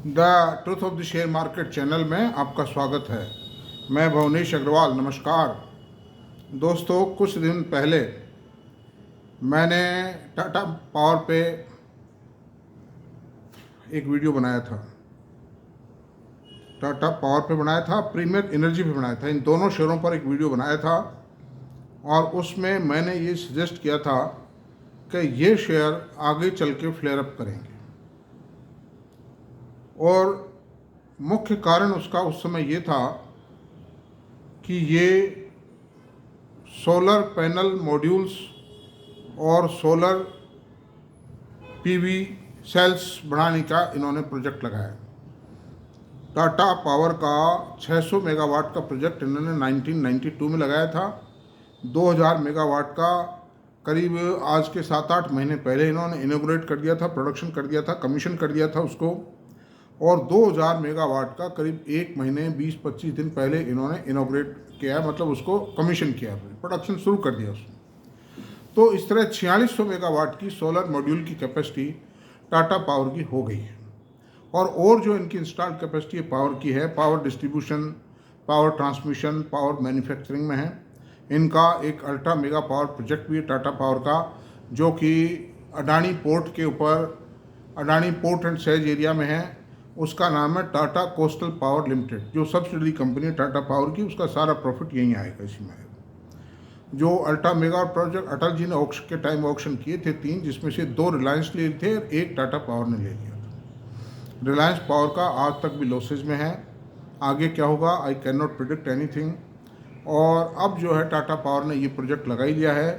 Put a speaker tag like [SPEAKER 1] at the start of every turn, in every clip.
[SPEAKER 1] The truth of the share market channel में आपका स्वागत है। मैं भुवनेश अग्रवाल। नमस्कार दोस्तों, कुछ दिन पहले मैंने टाटा पावर पे एक वीडियो बनाया था। टाटा पावर पे बनाया था, प्रीमियर एनर्जी पे बनाया था। इन दोनों शेयरों पर एक वीडियो बनाया था और उसमें मैंने ये सजेस्ट किया था कि ये शेयर आगे चल के फ्लेयर अप करेंगे और मुख्य कारण उसका उस समय ये था कि ये सोलर पैनल मॉड्यूल्स और सोलर पीवी सेल्स बढ़ाने का इन्होंने प्रोजेक्ट लगाया। टाटा पावर का 600 मेगावाट का प्रोजेक्ट इन्होंने 1992 में लगाया था। 2000 मेगावाट का करीब आज के 7-8 महीने पहले इन्होंने इनॉग्रेट कर दिया था, प्रोडक्शन कर दिया था, कमीशन कर दिया था उसको। और 2000 मेगावाट का करीब 1 महीने 20-25 दिन पहले इन्होंने इनॉग्रेट किया, मतलब उसको कमीशन किया, प्रोडक्शन शुरू कर दिया उसने। तो इस तरह 4600 मेगावाट की सोलर मॉड्यूल की कैपेसिटी टाटा पावर की हो गई है। और जो इनकी इंस्टॉल्ड कैपेसिटी पावर की है, power distribution, power transmission, power manufacturing में है। इनका एक अल्ट्रा मेगा पावर प्रोजेक्ट भी है टाटा पावर का, जो कि अडानी पोर्ट के ऊपर, Adani port and says area में है। उसका नाम है टाटा कोस्टल पावर लिमिटेड, जो सब्सिडरी कंपनी है टाटा पावर की। उसका सारा प्रॉफिट यहीं आएगा, इसी में आएगा। जो ultra mega project Atal ji ने ऑक्शन के टाइम ऑक्शन किए थे 3, जिसमें से 2 रिलायंस लिए थे और 1 टाटा पावर ने ले लिया था। रिलायंस पावर का आज तक भी लॉसेज में है। आगे क्या होगा, I can not predict anything. और अब जो है टाटा पावर ने ये प्रोजेक्ट लगा ही लिया है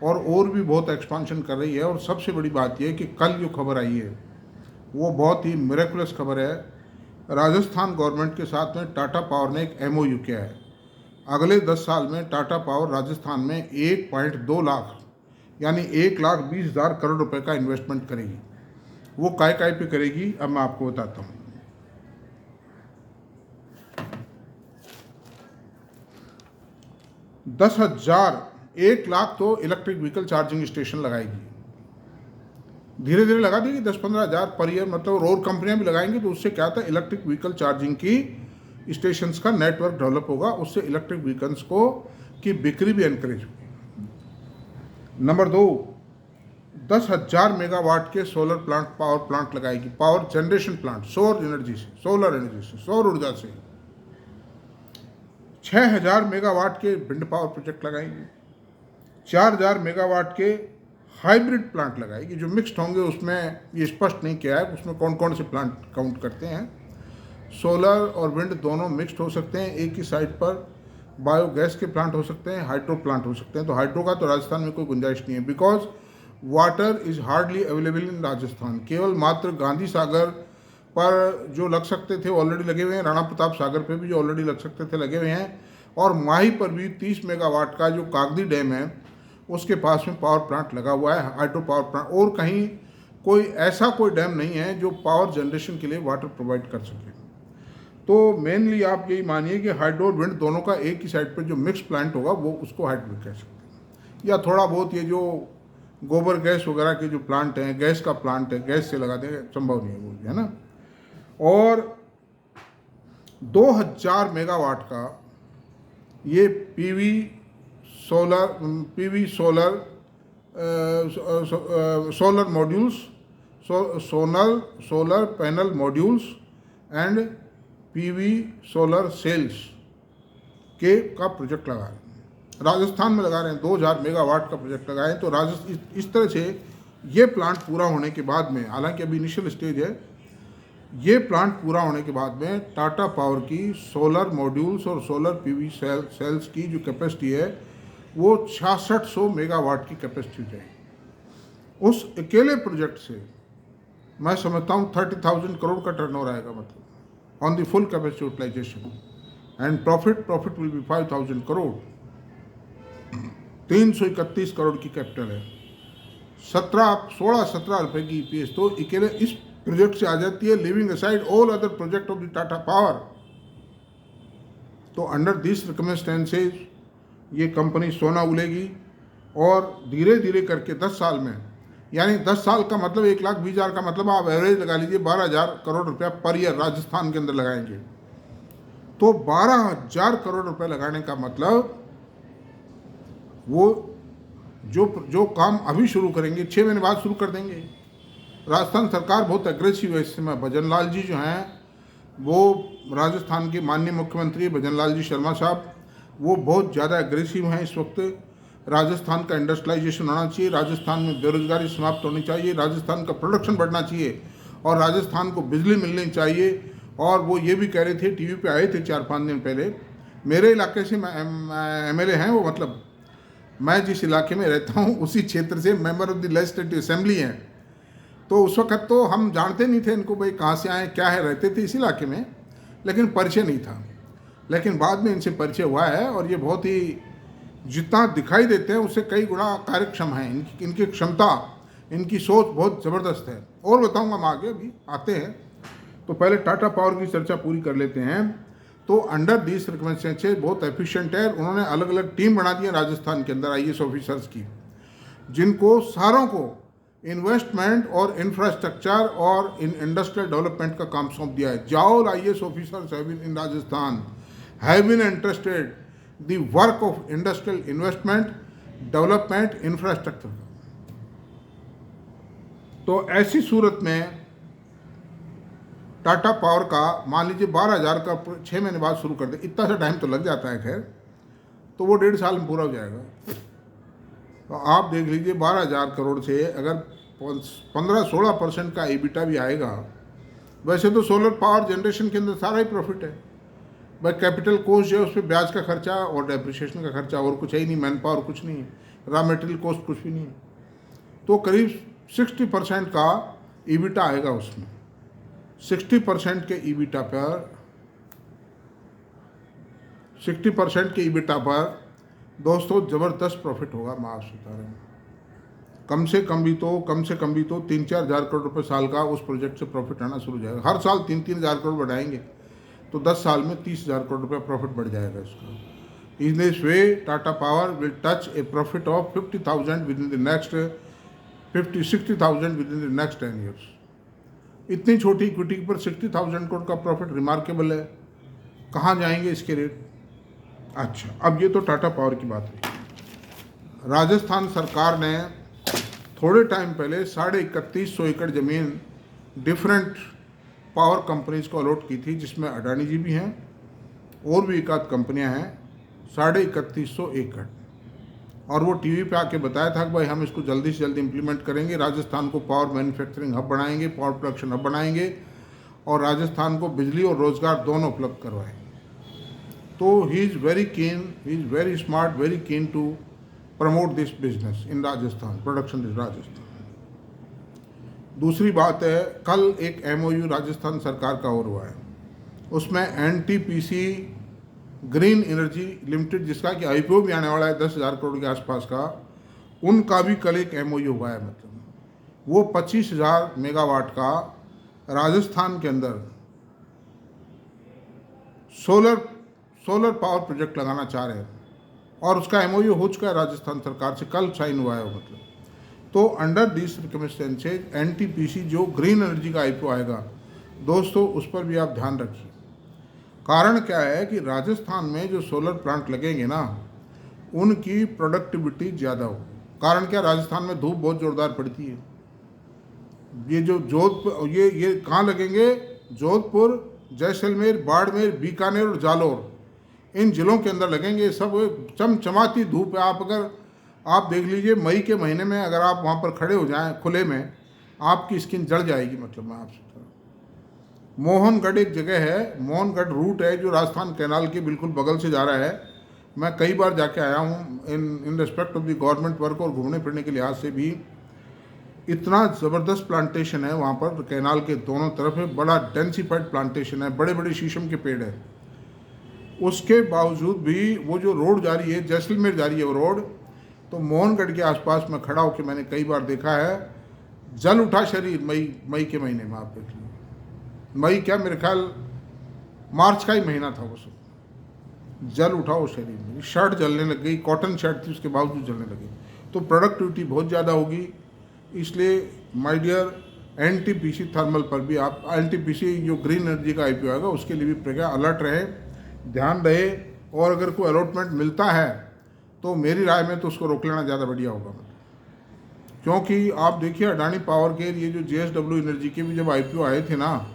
[SPEAKER 1] और भी बहुत एक्सपांशन कर रही है। और सबसे बड़ी बात यह है कि कल जो खबर आई है वो बहुत ही मिरेकुलस खबर है। राजस्थान गवर्नमेंट के साथ में टाटा पावर ने एक MOU किया है। अगले 10 साल में टाटा पावर राजस्थान में 1.2 लाख यानी 1,20,000 करोड़ रुपए का इन्वेस्टमेंट करेगी। वो काय पे करेगी, अब मैं आपको बताता हूँ। 10,000 1 लाख तो इलेक्ट्रिक व्हीकल चार्जिंग स्टेशन लगाएगी। धीरे धीरे लगा देगी 10-15 हज़ार पर ईयर, मतलब और कंपनियां भी लगाएंगी। तो उससे क्या होता है, इलेक्ट्रिक व्हीकल चार्जिंग की स्टेशंस का नेटवर्क डेवलप होगा। उससे इलेक्ट्रिक व्हीकल्स को की बिक्री भी एनकरेज होगी। नंबर 2, 10,000 मेगावाट के सोलर प्लांट, पावर प्लांट लगाएगी। पावर जनरेशन प्लांट, सौर एनर्जी से, सोलर एनर्जी से, सौर ऊर्जा से। 6,000 मेगावाट के विंड पावर प्रोजेक्ट लगाएंगे। 4,000 मेगावाट के हाइब्रिड प्लांट लगाएगी, जो मिक्स्ड होंगे। उसमें ये स्पष्ट नहीं किया है उसमें कौन कौन से प्लांट काउंट करते हैं। सोलर और विंड दोनों मिक्स्ड हो सकते हैं। एक ही साइट पर बायोगैस के प्लांट हो सकते हैं, हाइड्रो प्लांट हो सकते हैं। तो हाइड्रो का तो राजस्थान में कोई गुंजाइश नहीं है, because water is hardly available in Rajasthan. केवल मात्र गांधी सागर पर जो लग सकते थे ऑलरेडी लगे हुए हैं। राणा प्रताप सागर पे भी जो ऑलरेडी लग सकते थे लगे हुए हैं। और माही पर भी 30 मेगावाट का जो कागदी डैम है उसके पास में पावर प्लांट लगा हुआ है, हाइड्रो पावर प्लांट। और कहीं कोई ऐसा कोई डैम नहीं है जो पावर जनरेशन के लिए वाटर प्रोवाइड कर सके। तो मेनली आप यही मानिए कि हाइड्रो और विंड दोनों का एक ही साइड पर जो मिक्स प्लांट होगा वो उसको हाइड्रो कह सकते हैं। या थोड़ा बहुत ये जो गोबर गैस वगैरह के जो प्लांट हैं, गैस का प्लांट है, गैस से लगा देंगे, संभव नहीं है वो भी, है ना। और 2000 मेगावाट का ये PV solar modules, solar panel modules and PV solar cells के का प्रोजेक्ट लगा रहे हैं। राजस्थान में लगा रहे हैं, 2000 मेगावाट का प्रोजेक्ट लगाए हैं। तो राजस्थान इस तरह से ये प्लांट पूरा होने के बाद में, हालांकि अभी इनिशियल स्टेज है, ये प्लांट पूरा होने के बाद में टाटा पावर की सोलर मॉड्यूल्स और सोलर पीवी सेल्स की जो कैपेसिटी है वो 6600 मेगावाट की कैपेसिटी हो जाएगी। उस अकेले प्रोजेक्ट से मैं समझता हूँ 30,000 करोड़ का टर्नओवर आएगा, मतलब on the full capacity utilisation. And profit will be 5,000 crore. 331 crore की कैपिटल है, 16-17 रुपए की EPS तो अकेले इस प्रोजेक्ट से आ जाती है, living aside all other project of the Tata power. तो अंडर दिस सर्कमस्टेंसेज ये कंपनी सोना उलेगी और धीरे धीरे करके 10 साल में यानी 10 साल का मतलब 1,20,000 का मतलब आप एवरेज लगा लीजिए 12,000 करोड़ रुपया पर ईयर राजस्थान के अंदर लगाएंगे। तो 12,000 करोड़ रुपए लगाने का मतलब वो जो काम अभी शुरू करेंगे 6 महीने बाद शुरू कर देंगे। राजस्थान सरकार बहुत एग्रेसिव है इस समय। भजन लाल जी जो हैं वो राजस्थान के माननीय मुख्यमंत्री भजन लाल जी शर्मा साहब, वो बहुत ज़्यादा एग्रेसिव हैं इस वक्त। राजस्थान का इंडस्ट्रियलाइजेशन होना चाहिए, राजस्थान में बेरोजगारी समाप्त होनी चाहिए, राजस्थान का प्रोडक्शन बढ़ना चाहिए और राजस्थान को बिजली मिलनी चाहिए। और वो ये भी कह रहे थे, टीवी पे आए थे 4-5 दिन पहले, मेरे इलाके से MLA हैं वो, मतलब मैं जिस इलाके में रहता हूँ उसी क्षेत्र से member of the legislative assembly हैं। तो उस वक्त तो हम जानते नहीं थे इनको, भाई कहाँ से आए क्या है, रहते थे इस इलाके में लेकिन परिचय नहीं था। लेकिन बाद में इनसे परिचय हुआ है और ये बहुत ही, जितना दिखाई देते हैं उससे कई गुना कार्यक्षम हैं। इनकी क्षमता, इनकी सोच बहुत ज़बरदस्त है। और बताऊंगा हम आगे, अभी आते हैं। तो पहले टाटा पावर की चर्चा पूरी कर लेते हैं। तो अंडर दी सर्कमस्टेंसेस बहुत एफिशिएंट है। उन्होंने अलग अलग टीम बना दी है राजस्थान के अंदर IAS ऑफिसर्स की, जिनको सारों को इन्वेस्टमेंट और इंफ्रास्ट्रक्चर और इंडस्ट्रियल डेवलपमेंट का काम सौंप दिया है। All IAS officers in Rajasthan have been interested the work of industrial investment development infrastructure. तो ऐसी सूरत में टाटा पावर का मान लीजिए 12,000 का 6 महीने बाद शुरू कर दे, इतना सा टाइम तो लग जाता है खैर, तो वो 1.5 साल में पूरा हो जाएगा। तो आप देख लीजिए 12,000 करोड़ से अगर 15-16% का EBITDA भी आएगा। वैसे तो सोलर पावर जनरेशन के अंदर सारा ही प्रॉफिट है भाई। कैपिटल कॉस्ट जो है उस पर ब्याज का खर्चा और डेप्रिसिएशन का खर्चा, और कुछ है ही नहीं, मैन पावर कुछ नहीं है, रॉ मटेरियल कॉस्ट कुछ भी नहीं है। तो करीब 60% का EBITDA आएगा उसमें। 60% के EBITDA पर दोस्तों ज़बरदस्त प्रॉफिट होगा। मैं आपसे बता रहा हूँ, कम से कम भी तो 3-4 हज़ार करोड़ रुपए साल का उस प्रोजेक्ट से प्रॉफिट आना शुरू हो जाएगा। हर साल 3-3 हज़ार करोड़ बढ़ाएंगे तो 10 साल में 30,000 करोड़ रुपये प्रॉफिट बढ़ जाएगा इसका। In this way Tata power will touch A profit of 50,000 with in the next 60,000 with in the next 10 years. इतनी छोटी इक्विटी पर 60,000 करोड़ का प्रॉफिट रिमार्केबल है। कहाँ जाएंगे इसके रेट? अच्छा, अब ये तो टाटा पावर की बात है। राजस्थान सरकार ने थोड़े टाइम पहले 31,500 एकड़ ज़मीन डिफरेंट पावर कंपनीज को अलॉट की थी, जिसमें अडानी जी भी हैं और भी एक आध कंपनियाँ हैं। 31,500 एकड़, और वो टीवी पे आके बताया था कि भाई हम इसको जल्दी से जल्दी इम्प्लीमेंट करेंगे, राजस्थान को पावर मैन्युफैक्चरिंग हब बनाएंगे, पावर प्रोडक्शन हब बनाएंगे और राजस्थान को बिजली और रोज़गार दोनों उपलब्ध करवाएंगे। तो ही is very keen, he is very smart, very keen to promote this business in Rajasthan, production in Rajasthan. दूसरी बात है, कल एक MOU राजस्थान सरकार का और हुआ है, उसमें NTPC ग्रीन एनर्जी लिमिटेड, जिसका कि IPO भी आने वाला है 10,000 करोड़ के आसपास का, उनका भी कल एक MOU हुआ है। मतलब वो 25,000 मेगावाट का राजस्थान के अंदर सोलर पावर प्रोजेक्ट लगाना चाह रहे हैं और उसका MOU हो चुका है राजस्थान सरकार से, कल साइन हुआ है वो। मतलब तो अंडर दिस सर्कमस्टेंसेज NTPC जो ग्रीन एनर्जी का IPO आएगा दोस्तों, उस पर भी आप ध्यान रखिए। कारण क्या है कि राजस्थान में जो सोलर प्लांट लगेंगे ना, उनकी प्रोडक्टिविटी ज़्यादा हो। कारण क्या, राजस्थान में धूप बहुत ज़ोरदार पड़ती है। ये जो जोधपुर, ये कहाँ लगेंगे? जोधपुर, जैसलमेर, बाड़मेर, बीकानेर और जालौर, इन ज़िलों के अंदर लगेंगे। सब चमचमाती धूप है। आप देख लीजिए, मई के महीने में अगर आप वहाँ पर खड़े हो जाएं खुले में, आपकी स्किन जल जाएगी। मतलब मैं आपसे, मोहनगढ़ एक जगह है, मोहनगढ़ रूट है जो राजस्थान कैनाल के बिल्कुल बगल से जा रहा है। मैं कई बार जाके आया हूँ in respect of the government work, और घूमने फिरने के लिहाज से भी इतना ज़बरदस्त प्लांटेशन है वहाँ पर। कैनाल के दोनों तरफ है, बड़ा डेंसिफाइड प्लांटेशन है, बड़े बड़े शीशम के पेड़ है। उसके बावजूद भी वो जो रोड जा रही है, जैसलमेर जा रही है वो रोड, तो मोहनगढ़ के आसपास में खड़ा होकर मैंने कई बार देखा है, जल उठा शरीर। मई के महीने में आप देख लीजिए, मई क्या, मेरे ख्याल मार्च का ही महीना था वो सब, जल उठा वो शरीर में, शर्ट जलने लग गई, कॉटन शर्ट थी उसके बावजूद जलने लगी। तो प्रोडक्टिविटी बहुत ज़्यादा होगी। इसलिए माय डियर एनटीपीसी थर्मल पर भी आप एनटीपीसी जो ग्रीन एनर्जी का आईपीओ आएगा उसके लिए भी प्रज्ञा अलर्ट रहे, ध्यान रहे, और अगर कोई अलॉटमेंट मिलता है तो मेरी राय में तो उसको रोक लेना ज़्यादा बढ़िया होगा। क्योंकि आप देखिए अडानी पावर के ये जो जेएसडब्ल्यू एनर्जी के भी जब आईपीओ आए थे ना,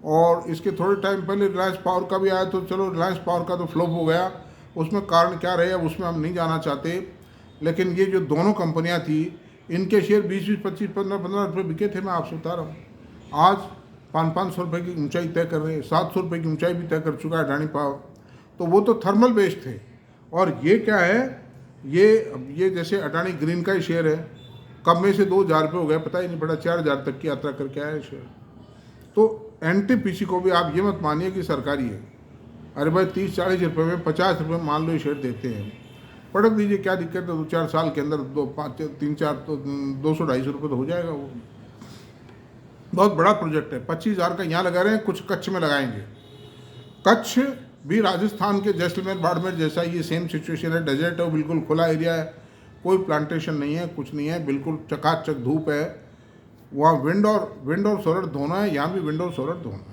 [SPEAKER 1] और इसके थोड़े टाइम पहले रिलायंस पावर का भी आया, तो चलो रिलायंस पावर का तो फ्लॉप हो गया, उसमें कारण क्या रहे अब उसमें हम नहीं जाना चाहते। लेकिन ये जो दोनों कंपनियां थी इनके शेयर 20-20, 25, 15-15 रुपये बिके थे। मैं आपसे बता रहा हूँ आज 500-500 रुपये की ऊंचाई तय कर रहे हैं, 700 रुपये की ऊंचाई भी तय कर चुका है अडानी पावर। तो वो तो थर्मल बेस्ड थे, और ये क्या है, ये जैसे अडानी ग्रीन का ही शेयर है, कब में से 2000 रुपये हो गए पता ही नहीं पड़ा, 4000 तक की यात्रा करके आया शेयर। तो एनटीपीसी को भी आप ये मत मानिए कि सरकारी है, अरे भाई 30-40 रुपये में 50 रुपये मान लो शेयर देते हैं, पढ़क दीजिए, क्या दिक्कत है, 2-4 साल के अंदर 200-250 रुपये तो हो जाएगा। वो बहुत बड़ा प्रोजेक्ट है, 25,000 का यहाँ लगा रहे हैं, कुछ कच्छ में लगाएंगे। कच्छ भी राजस्थान के जैसलमेर बाड़मेर जैसा ये सेम सिचुएशन है, डेजर्ट है, बिल्कुल खुला एरिया है, कोई प्लांटेशन नहीं है, कुछ नहीं है, बिल्कुल चकाचक धूप है। वहाँ विंड और सोलर दोनों है, यहाँ भी विंड और सोलर दोनों है।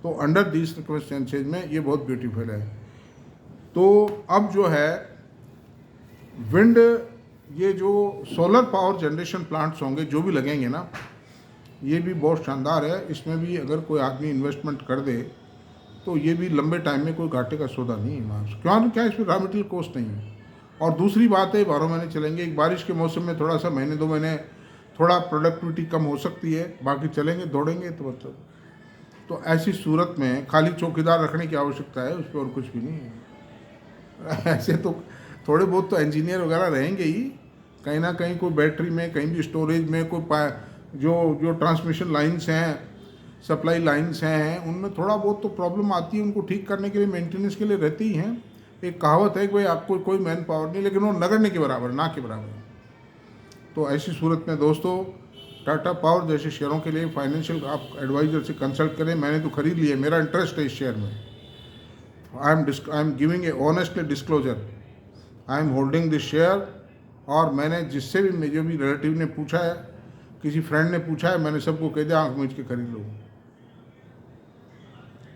[SPEAKER 1] तो अंडर दीज सर्कमस्टेंसेज में ये बहुत ब्यूटीफुल है। तो अब जो है विंड, ये जो सोलर पावर जनरेशन प्लांट्स होंगे जो भी लगेंगे ना, ये भी बहुत शानदार है। इसमें भी अगर कोई आदमी इन्वेस्टमेंट कर दे तो ये भी लंबे टाइम में कोई घाटे का सौदा नहीं है। क्या इसमें रॉ मटेरियल कॉस्ट नहीं है। और दूसरी बात है 12 महीने चलेंगे। एक बारिश के मौसम में थोड़ा सा महीने 2 महीने थोड़ा प्रोडक्टिविटी कम हो सकती है, बाकी चलेंगे दौड़ेंगे तो मतलब। तो ऐसी सूरत में खाली चौकीदार रखने की आवश्यकता है, उस पर और कुछ भी नहीं है। ऐसे तो थोड़े बहुत तो इंजीनियर वगैरह रहेंगे ही, कहीं ना कहीं कोई बैटरी में, कहीं भी स्टोरेज में, कोई जो ट्रांसमिशन लाइन्स हैं, सप्लाई लाइन्स हैं, उनमें थोड़ा बहुत तो प्रॉब्लम आती है, उनको ठीक करने के लिए, मेंटेनेंस के लिए रहती ही हैं। एक कहावत है कि भाई आपको कोई मैन पावर नहीं, लेकिन वो नगण्य के बराबर, ना के बराबर। तो ऐसी सूरत में दोस्तों टाटा पावर जैसे शेयरों के लिए फाइनेंशियल आप एडवाइज़र से कंसल्ट करें। मैंने तो खरीद लिया, मेरा इंटरेस्ट है इस शेयर में। I am giving a honestly disclosure, I am holding this share. और मैंने जिससे भी जो भी रिलेटिव ने पूछा है, किसी फ्रेंड ने पूछा है, मैंने सबको कह दिया आँख मीच के खरीद लो।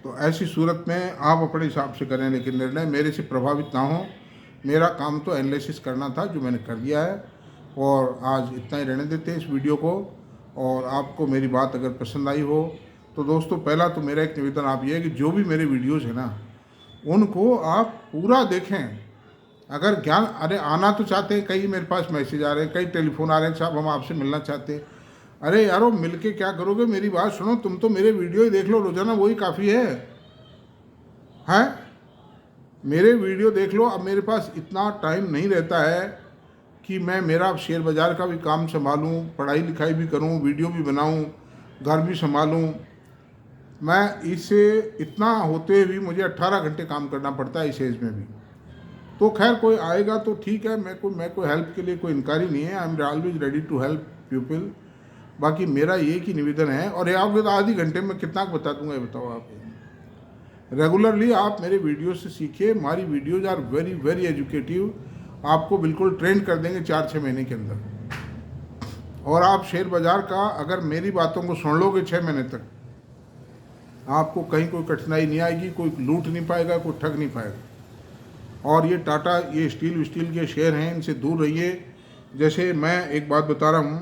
[SPEAKER 1] तो ऐसी सूरत में आप अपने हिसाब से करें, लेकिन निर्णय मेरे से प्रभावित ना हो। मेरा काम तो एनालिसिस करना था, जो मैंने कर दिया है। और आज इतना ही रहने देते हैं इस वीडियो को। और आपको मेरी बात अगर पसंद आई हो तो दोस्तों, पहला तो मेरा एक निवेदन आप ये है कि जो भी मेरे वीडियोस है ना, उनको आप पूरा देखें। अगर ज्ञान, अरे आना तो चाहते हैं, कई मेरे पास मैसेज आ रहे हैं, कई टेलीफोन आ रहे हैं, साहब हम आपसे मिलना चाहते हैं। अरे यारो, मिल के क्या करोगे, मेरी बात सुनो, तुम तो मेरे वीडियो ही देख लो रोजाना, वही काफ़ी है। हैं, मेरे वीडियो देख लो। अब मेरे पास इतना टाइम नहीं रहता है कि मैं मेरा शेयर बाज़ार का भी काम संभालूं, पढ़ाई लिखाई भी करूं, वीडियो भी बनाऊं, घर भी संभालूं। मैं इससे इतना होते भी मुझे 18 घंटे काम करना पड़ता है इस एज में भी। तो खैर कोई आएगा तो ठीक है, मैं कोई हेल्प के लिए कोई इनकारी नहीं है। I am always ready to help people. बाकी मेरा ये की निवेदन है, और आपको तो आधे घंटे में कितना बता दूंगा ये बताओ आप। रेगुलरली आप मेरे वीडियो से सीखिए। हमारी videos are very very educative, आपको बिल्कुल ट्रेन कर देंगे 4-6 महीने के अंदर। और आप शेयर बाज़ार का अगर मेरी बातों को सुन लोगे 6 महीने तक, आपको कहीं कोई कठिनाई नहीं आएगी, कोई लूट नहीं पाएगा, कोई ठग नहीं पाएगा। और ये टाटा, ये स्टील के शेयर हैं, इनसे दूर रहिए। जैसे मैं एक बात बता रहा हूँ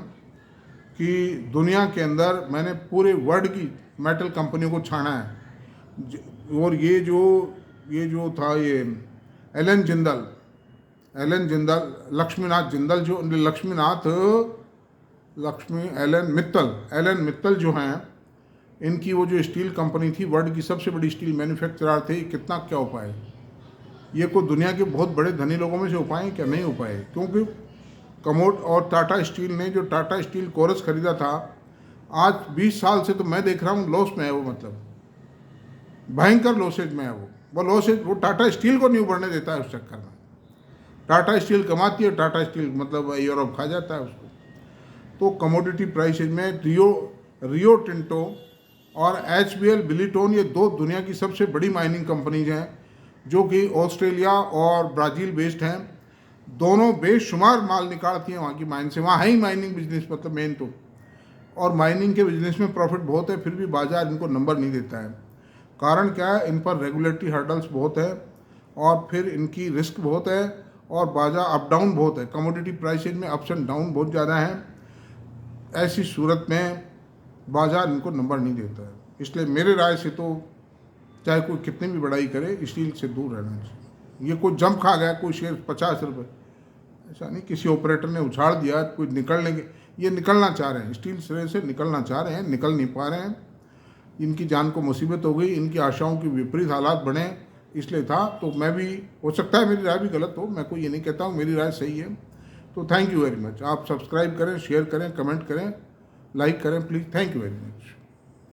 [SPEAKER 1] कि दुनिया के अंदर मैंने पूरे वर्ल्ड की मेटल कंपनियों को छाना है। और ये जो था ये एलन जिंदल, लक्ष्मीनाथ जिंदल, जो एलन मित्तल जो हैं, इनकी वो जो स्टील कंपनी थी, वर्ल्ड की सबसे बड़ी स्टील मैन्युफैक्चरर थे। कितना क्या उपाय, ये कोई दुनिया के बहुत बड़े धनी लोगों में से उपाय क्या नहीं उपाय, क्योंकि कमोड और टाटा स्टील ने जो टाटा स्टील कोरस खरीदा था, आज 20 साल से तो मैं देख रहा हूँ लॉस में है वो, मतलब भयंकर लॉसेज में है वो टाटा स्टील को नहीं उभरने देता है। उस चक्कर में टाटा स्टील कमाती है, टाटा स्टील मतलब यूरोप खा जाता है उसको। तो कमोडिटी प्राइसेज में रियो टिंटो और HBL बिलिटोन, ये 2 दुनिया की सबसे बड़ी माइनिंग कंपनीज हैं, जो कि ऑस्ट्रेलिया और ब्राज़ील बेस्ड हैं। दोनों बेशुमार माल निकालती हैं वहाँ की माइन से। वहाँ है ही माइनिंग बिजनेस मतलब मेन तो, और माइनिंग के बिजनेस में प्रॉफिट बहुत है, फिर भी बाजार इनको नंबर नहीं देता है। कारण क्या है, इन पर रेगुलेटरी हर्डल्स बहुत है और फिर इनकी रिस्क बहुत है और बाजार अप डाउन बहुत है, कमोडिटी प्राइसेज में अप्स एंड डाउन बहुत ज़्यादा है। ऐसी सूरत में बाजार इनको नंबर नहीं देता है। इसलिए मेरे राय से तो चाहे कोई कितनी भी बड़ाई करे, स्टील से दूर रहना चाहिए। ये कोई जंप खा गया, कोई शेयर 50 रुपये, ऐसा नहीं किसी ऑपरेटर ने उछाड़ दिया, कोई निकलने के, ये निकलना चाह रहे हैं, स्टील से निकलना चाह रहे हैं, निकल नहीं पा रहे हैं, इनकी जान को मुसीबत हो गई, इनकी आशाओं की विपरीत हालात बने, इसलिए था। तो मैं भी, हो सकता है मेरी राय भी गलत हो, मैं कोई ये नहीं कहता हूँ, मेरी राय सही है। तो थैंक यू वेरी मच। आप सब्सक्राइब करें, शेयर करें, कमेंट करें, लाइक करें please. Thank you very much.